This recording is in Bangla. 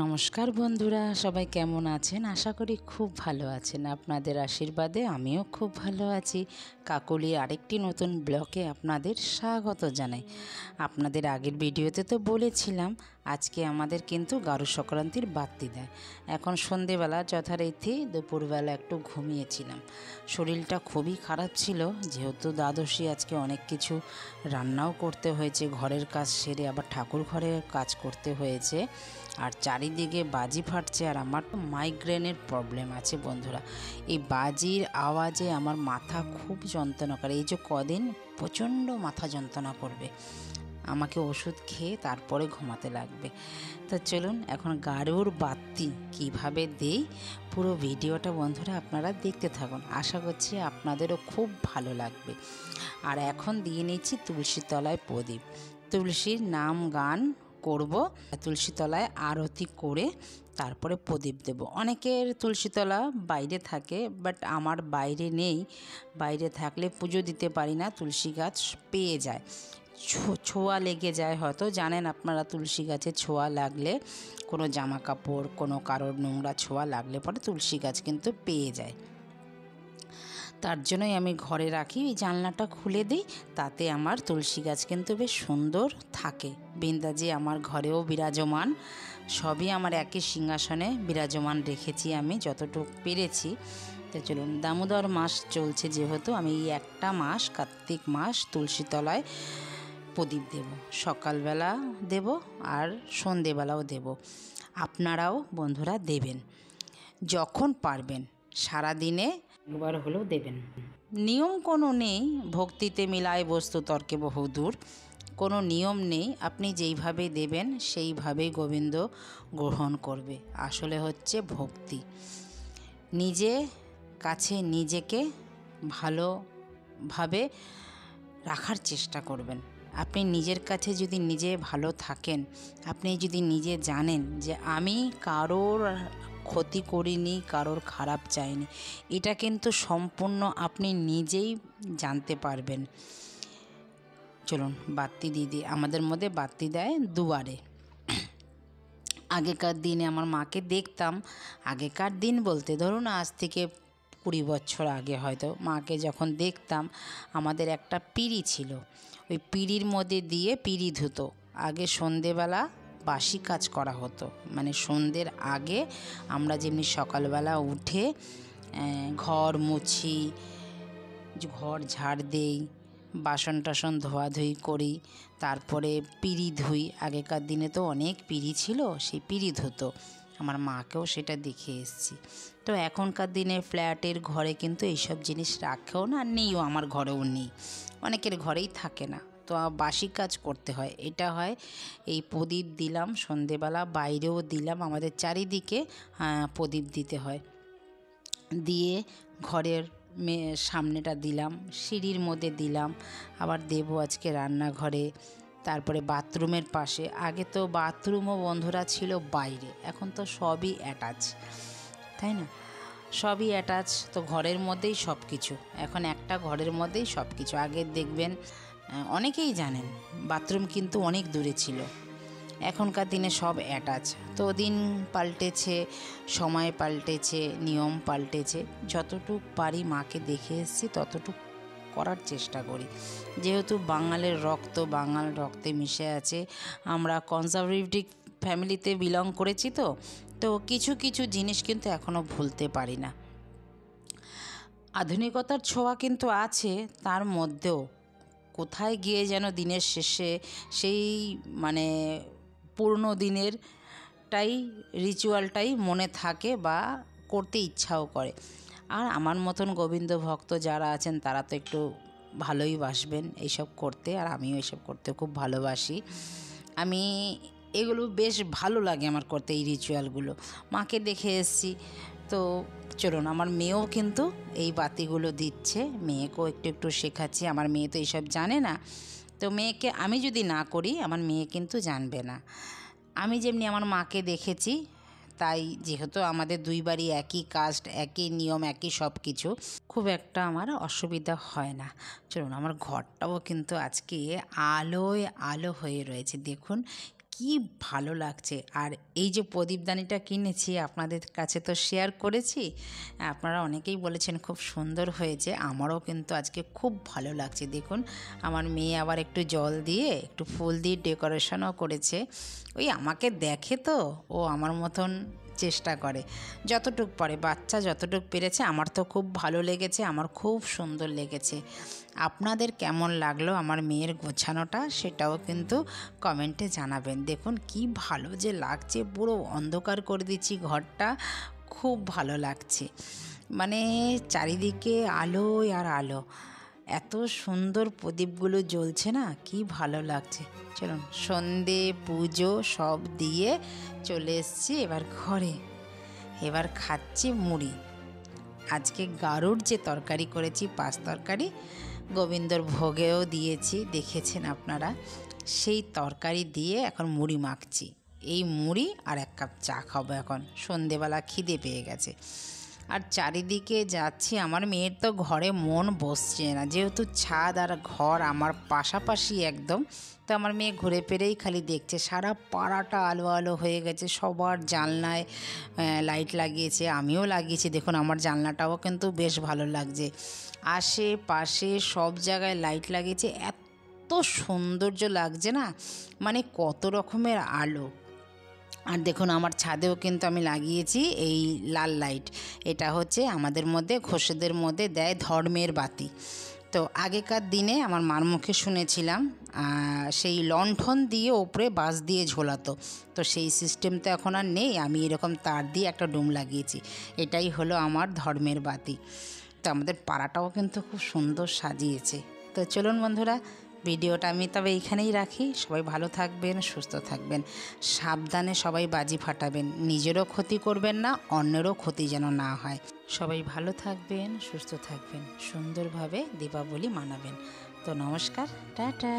নমস্কার বন্ধুরা, সবাই কেমন আছেন? আশা করি খুব ভালো আছেন। আপনাদের আশীর্বাদে আমিও খুব ভালো আছি। কাকলির আরেকটি নতুন ব্লগে আপনাদের স্বাগত জানাই। আপনাদের আগের ভিডিওতে তো বলেছিলাম আজকে আমাদের কিন্তু গারু সংক্রান্তির বাতি দেয়। এখন সন্ধেবেলা যথারীতি দুপুরবেলা একটু ঘুমিয়েছিলাম। শরীরটা খুবই খারাপ ছিল, যেহেতু দ্বাদশী আজকে অনেক কিছু রান্নাও করতে হয়েছে, ঘরের কাজ সেরে আবার ঠাকুর ঘরের কাজ করতে হয়েছে, আর চারিদিকে বাজি ফাটছে। আর আমার তো মাইগ্রেনের প্রবলেম আছে বন্ধুরা। এই বাজির আওয়াজে আমার মাথা খুব যন্ত্রণা করে। এই যে কদিন প্রচণ্ড মাথা যন্ত্রণা করবে, আমাকে ওষুধ খেয়ে তারপরে ঘুমাতে লাগবে। তো চলুন এখন গারুর বাতি কিভাবে দেই পুরো ভিডিওটা বন্ধুরা আপনারা দেখতে থাকুন। আশা করছি আপনাদেরও খুব ভালো লাগবে। আর এখন দিয়ে নিচ্ছি তুলসী তলায় প্রদীপ। তুলসীর নাম গান করব, তুলসী তলায় আরতি করে তারপরে প্রদীপ দেব। অনেকের তুলসীতলা বাইরে থাকে, বাট আমার বাইরে নেই। বাইরে থাকলে পুজো দিতে পারি না, তুলসী গাছ পেয়ে যায়, ছোঁয়া লেগে যায়। হয়তো জানেন আপনারা, তুলসী গাছে ছোঁয়া লাগলে, কোনো জামা কাপড় কোনো কারোর নোংরা ছোঁয়া লাগলে পরে তুলসী গাছ কিন্তু পেয়ে যায়। তার জন্যই আমি ঘরে রাখি, ওই জানলাটা খুলে দিই, তাতে আমার তুলসী গাছ কিন্তু বেশ সুন্দর থাকে। বৃন্দাজি আমার ঘরেও বিরাজমান, সবই আমার একই সিংহাসনে বিরাজমান রেখেছি আমি যতটুকু পেরেছি। তো চলুন, দামোদর মাস চলছে যেহেতু, আমি এই একটা মাস কার্তিক মাস তুলসী তলায় প্রদীপ দেব। সকালবেলা দেব আর সন্ধেবেলাও দেব। আপনারাও বন্ধুরা দেবেন যখন পারবেন, সারাদিনে একবার হলেও দেবেন। নিয়ম কোনো নেই, ভক্তিতে মিলায় বস্তু তর্কে বহুদূর। কোনো নিয়ম নেই, আপনি যেইভাবে দেবেন সেইভাবেই গোবিন্দ গ্রহণ করবে। আসলে হচ্ছে ভক্তি। নিজে কাছে নিজেকে ভালোভাবে রাখার চেষ্টা করবেন। আপনি নিজের কাছে যদি নিজে ভালো থাকেন, আপনি যদি নিজে জানেন যে আমি কারোর ক্ষতি করিনি, কারোর খারাপ চাইনি, এটা কিন্তু সম্পূর্ণ আপনি নিজেই জানতে পারবেন। চলুন বাতি দিদি, আমাদের মধ্যে বাতি দেয় দুয়ারে। আগেকার দিনে আমার মাকে দেখতাম, আগেকার দিন বলতে ধরুন আজ থেকে 20 বছর আগে হয়তো, মাকে যখন দেখতাম আমাদের একটা পিঁড়ি ছিল, ওই পিঁড়ির মধ্যে দিয়ে পিঁড়ি ধুতো। আগে সন্ধেবেলা বাসি কাজ করা হতো, মানে সন্ধ্যের আগে আমরা যেমনি সকালবেলা উঠে ঘর মুছি, ঘর ঝাড় দেই, বাসন টাসন ধোয়াধুয়ি করি, তারপরে পিঁড়ি ধুই। আগেকার দিনে তো অনেক পিঁড়ি ছিল, সেই পিঁড়ি ধুতো। আমার মাকেও সেটা দেখে এসেছি। তো এখনকার দিনে ফ্ল্যাটের ঘরে কিন্তু এইসব জিনিস রাখেও না, নেইও, আমার ঘরেও নেই, অনেকের ঘরেই থাকে না। তো বাসি কাজ করতে হয়। এটা হয় এই প্রদীপ দিলাম সন্ধেবেলা, বাইরেও দিলাম, আমাদের চারিদিকে প্রদীপ দিতে হয়। দিয়ে ঘরের সামনেটা দিলাম, সিঁড়ির মধ্যে দিলাম, আবার দেব আজকে রান্নাঘরে, তারপরে বাথরুমের পাশে। আগে তো বাথরুমও বন্ধুরা ছিল বাইরে, এখন তো সবই অ্যাটাচ, তাই না? সবই অ্যাটাচ, তো ঘরের মধ্যেই সব কিছু, এখন একটা ঘরের মধ্যেই সব কিছু। আগে দেখবেন অনেকেই জানেন বাথরুম কিন্তু অনেক দূরে ছিল, এখনকার দিনে সব অ্যাটাচ। তো দিন পাল্টেছে, সময় পাল্টেছে, নিয়ম পাল্টেছে। যতটুক পারি মাকে দেখে এসেছি ততটুক করার চেষ্টা করি। যেহেতু বাঙালির রক্ত, বাঙাল রক্তে মিশে আছে, আমরা কনজারভেটিভ ফ্যামিলিতে বিলং করেছি, তো কিছু কিছু জিনিস কিন্তু এখনও ভুলতে পারি না। আধুনিকতার ছোঁয়া কিন্তু আছে, তার মধ্যেও কোথায় গিয়ে যেন দিনের শেষে সেই মানে পুরনো দিনেরটাই, রিচুয়ালটাই মনে থাকে বা করতে ইচ্ছাও করে। আর আমার মতন গোবিন্দ ভক্ত যারা আছেন তারা তো একটু ভালোই বাসবেন এইসব করতে, আর আমিও এইসব করতে খুব ভালোবাসি। আমি এগুলো বেশ ভালো লাগে আমার করতে, এই রিচুয়ালগুলো মাকে দেখে এসেছি। তো চলুন, আমার মেয়েও কিন্তু এই বাতিগুলো দিচ্ছে, মেয়েকেও একটু একটু শেখাচ্ছি। আমার মেয়ে তো এইসব জানে না, তো মেয়েকে আমি যদি না করি আমার মেয়ে কিন্তু জানবে না। আমি যেমনি আমার মাকে দেখেছি, তাই যেহেতু আমাদের দুই বাড়ি একই কাস্ট, একই নিয়ম, একই সব কিছু, খুব একটা আমার অসুবিধা হয় না। চলুন, আমার ঘরটাও কিন্তু আজকে আলোয় আলো হয়ে রয়েছে। দেখুন কি ভালো লাগছে। আর এই যে প্রদীপদানিটা কিনেছি আপনাদের কাছে তো শেয়ার করেছি, আপনারা অনেকেই বলেছেন খুব সুন্দর হয়েছে, আমারও কিন্তু আজকে খুব ভালো লাগছে। দেখুন আমার মেয়ে আবার একটু জল দিয়ে একটু ফুল দিয়ে ডেকোরেশনও করেছে। ওই আমাকে দেখে তো ও আমার মতন চেষ্টা করে, যতটুক পারে, বাচ্চা যতটুক পেরেছে। আমার তো খুব ভালো লেগেছে, আমার খুব সুন্দর লেগেছে। আপনাদের কেমন লাগলো আমার মেয়ের গোছানোটা সেটাও কিন্তু কমেন্টে জানাবেন। দেখুন কি ভালো যে লাগছে, পুরো অন্ধকার করে দিচ্ছি ঘরটা, খুব ভালো লাগছে। মানে চারিদিকে আলোয় আর আলো, এত সুন্দর প্রদীপগুলো জ্বলছে না, কি ভালো লাগছে। চলুন সন্ধে পুজো সব দিয়ে চলে এসেছি এবার ঘরে। এবার খাচ্ছি মুড়ি। আজকে গারুর যে তরকারি করেছি, পাঁচ তরকারি, গোবিন্দর ভোগেও দিয়েছি, দেখেছেন আপনারা। সেই তরকারি দিয়ে এখন মুড়ি মাখছি। এই মুড়ি আর এক কাপ চা খাবো, এখন সন্ধেবেলা খিদে পেয়ে গেছে। আর চারিদিকে যাচ্ছি, আমার মেয়ের তো ঘরে মন বসছে না, যেহেতু ছাদ আর ঘর আমার পাশাপাশি একদম। তো আমার মেয়ে ঘুরে ফিরেই খালি দেখছে, সারা পাড়াটা আলো আলো হয়ে গেছে, সবার জানলায় লাইট লাগিয়েছে, আমিও লাগিয়েছি। দেখুন আমার জানলাটাও কিন্তু বেশ ভালো লাগছে, আশেপাশে সব জায়গায় লাইট লাগিয়েছে, এত সৌন্দর্য লাগছে না, মানে কত রকমের আলো। আর দেখুন আমার ছাদেও কিন্তু আমি লাগিয়েছি এই লাল লাইট, এটা হচ্ছে আমাদের মধ্যে ঘোষেদের মধ্যে দেয় ধর্মের বাতি। তো আগেকার দিনে আমার মার মুখে শুনেছিলাম সেই লণ্ঠন দিয়ে ওপরে বাঁশ দিয়ে ঝোলাতো, তো সেই সিস্টেম তো এখন আর নেই। আমি এরকম তার দিয়ে একটা ডুম লাগিয়েছি, এটাই হলো আমার ধর্মের বাতি। তো আমাদের পাড়াটাও কিন্তু খুব সুন্দর সাজিয়েছে। তো চলুন বন্ধুরা, ভিডিওটা আমি তবে এইখানেই রাখি। সবাই ভালো থাকবেন, সুস্থ থাকবেন, সাবধানে সবাই বাজি ফাটাবেন, নিজেরও ক্ষতি করবেন না, অন্যেরও ক্ষতি যেন না হয়। সবাই ভালো থাকবেন, সুস্থ থাকবেন, সুন্দরভাবে দীপাবলি মানাবেন। তো নমস্কার, টাটা।